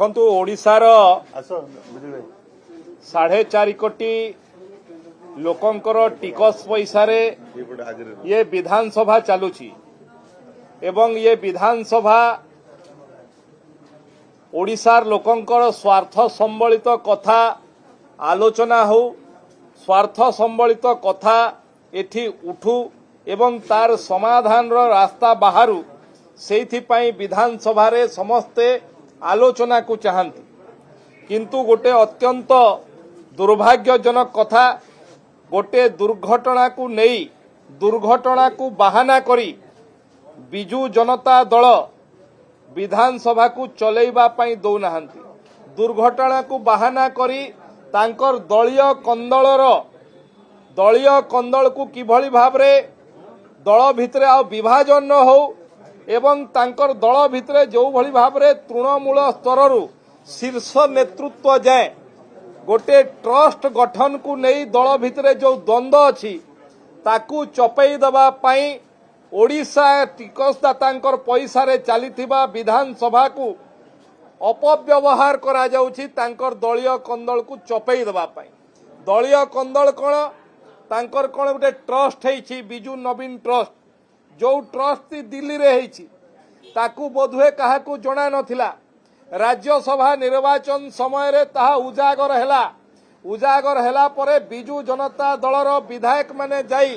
देखु ओडिशार 4.5 कोटी लोकंकर टिकस पैसा ये विधानसभा चलुची एवं ये विधानसभा ओडिशार लोकंकर स्वार्थ संबलित कथा आलोचना हो स्वार्थ संबलित कथा एठी उठू एवं तार समाधान रास्ता बाहरु सेइथिपाई विधानसभा रे समस्ते आलोचना को चाहती किंतु गोटे अत्यंत दुर्भाग्यजनक कथा गोटे दुर्घटना को नहीं दुर्घटना को बहाना करी बिजू जनता दल विधानसभा को चलैबा पई दौनाहांती दुर्घटना को बहाना करी तांकर दलीय कंदल को किभली भाबरे दल भितरे आ विभाजन न हो एवं तांकर दल भितरे जो भली भाबरे तृणमूल स्तररू शीर्ष नेतृत्व जाए गोटे ट्रस्ट गठन को नहीं दल भितरे जो द्वंद्व अच्छी ताकू चपई दबा पाई ओडिशा टिकसदातांकर पैसा रे चलीथिबा विधानसभा को अपव्यवहार करा जाउछि तांकर दलीय कंदल को चपई दबा पाई दलीय कंदल कोन तांकर कोन गोटे ट्रस्ट हेछि बिजू नवीन ट्रस्ट जो ट्रस्ट दिल्ली रे हेछि ताकू बोधुए काहाकू जणा नथिला राज्यसभा निर्वाचन समय रे ताहा उजागर हैला परे बिजू जनता दलर विधायक माने जाई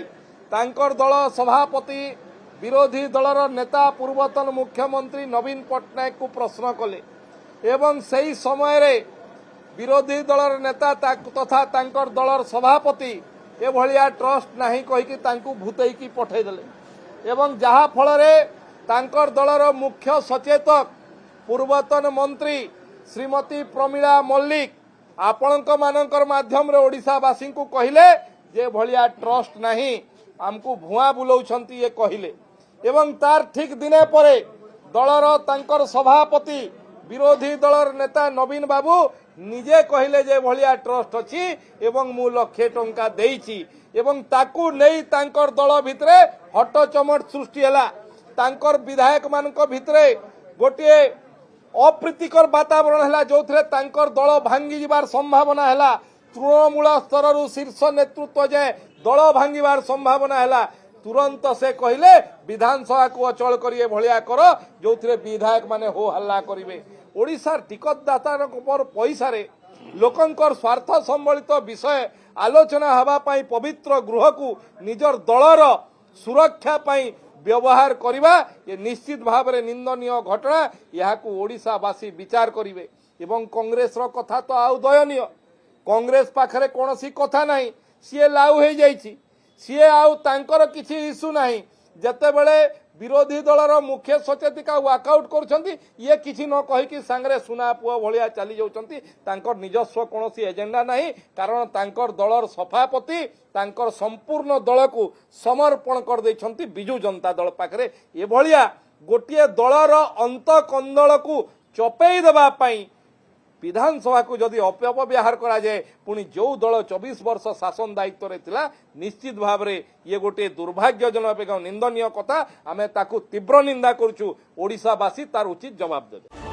तांकर दल सभापति विरोधी दलर नेता पूर्वतन मुख्यमंत्री नवीन पटनायक को प्रश्न कले एवं सही समय रे विरोधी दलर नेता तथा तांकर दलर सभापति ए भलिया ट्रस्ट नाही कहिकी तांकू भूतैकी पठै देले एवं जहा फल रे तांकर दलर मुख्य सचेतक पूर्वतन मंत्री श्रीमती प्रमीला मल्लिक आपणक मानकर माध्यम रे ओडिशावासी को कहिले जे भलिया ट्रस्ट नाही आमको भुआ बुलाउछंती ये कहिले एवं तार ठीक दिने परे दलर तांकर सभापति विरोधी दलर नेता नवीन बाबू निजे कहिले जे भलिया ट्रस्ट अछि एवं मु लक्षे टंका देइछि एवं ताकू नहीं तांकर दल भितरे हटचमट सृष्टि हैला तांकर विधायक मानक भितरे गोटे अप्रीतिकर वातावरण हैला जोथरे तांकर दल भांगी जिबार संभावना हैला तृणमूल स्तररू शीर्ष नेतृत्व जाए दल भांगिबार संभावना हैला तुरंत से कहले विधानसभा को अचल करिए भलिया कर जोथरे विधायक माने हो हल्ला करिवे ओडिशा टिकटदाता पर पैसा रे लोकंकर स्वार्थ संबलित विषय आलोचना हवा पाई पवित्र गृह को निजर दलर सुरक्षा पाई व्यवहार करिबा ये निश्चित भाव में निंदनीय घटना यहाँ को ओडिशावासी विचार करिवे एवं कांग्रेस रो कथा तो आउ दयनीय कांग्रेस पाखरे कोनोसी कथा नाही सीए लाउ हो जाइछि सीए आउ तांकर किछि इश्यू नाही जते बेले विरोधी दलर मुख्य सचेतिका वाकआउट करछंती ये किछि न कहि कि सांगरे सुना पुआ भलिया चली जाउछंती तांकर निजस्व कोनोसी एजेंडा नाही कारण तांकर दलर सभापति तांकर संपूर्ण दल को समर्पण कर दैछंती बिजू जनता दल पाखरे ए भलिया गोटिए दलर अंत कंदल को चपई देबा पई विधानसभा को जदि अपव्यवहार करा जाए पुणी जो दल 24 वर्ष शासन दायित्व रे थिला निश्चित भाव रे ये गोटे दुर्भाग्यजनक एवं निंदनीय कथा आमे ताकू तीव्र निंदा करूछु ओडिशावासी तार उचित जवाब देबे।